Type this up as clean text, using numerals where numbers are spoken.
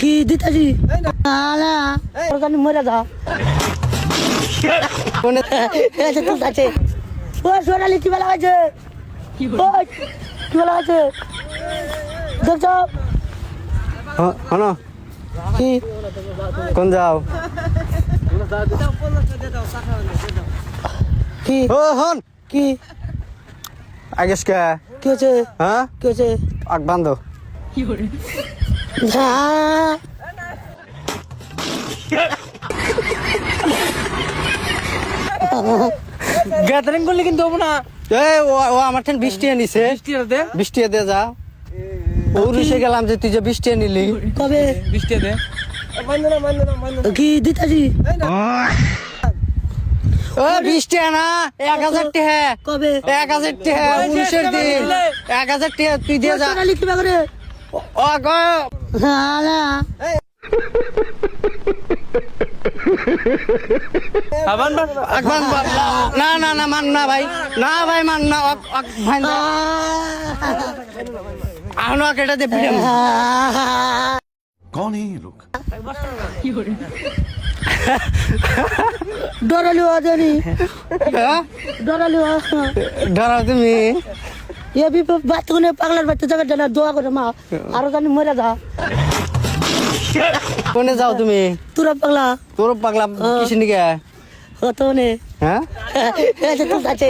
কি দিতাছি মরে যা আছে ও সোনালি কি বেলা হয়েছে কি বেলা হয়েছে দেখছ হনো কি কোন যাও কি ও হন কি আগেস কে কি হয়েছে হ্যাঁ কি হয়েছে আগ বান্ধ গ্যাদারিং করলে কিন্তু হবো না। ও আমার ঠেন বৃষ্টি আনিছে বৃষ্টি দে যা ওরিসে গেলাম যে তুই যে বৃষ্টি নিলি কবে বৃষ্টি দে কি দিতাছি ও বৃষ্টি না 1000 টাকা কবে 1000 টাকা 19 দিন 1000 টাকা তুই দিয়ে যা সোনালি কি করে ও গো আগবান না না না মান না ভাই না ভাই মান না ভাই না আনো কেটে দে পিড়ে कौन है ये लोग? ডরালি জানি ডরালি ডরাও তুমি এ বি বাচ্চাগুলো পাগলার বাচ্চা যাবে জানা দোয়া করে মা আরো জানি মরে যা কোনে যাও তুমি তোরা পাগলা তোর পাগলা কিসে নিকে হতো নে হ্যাঁ আছে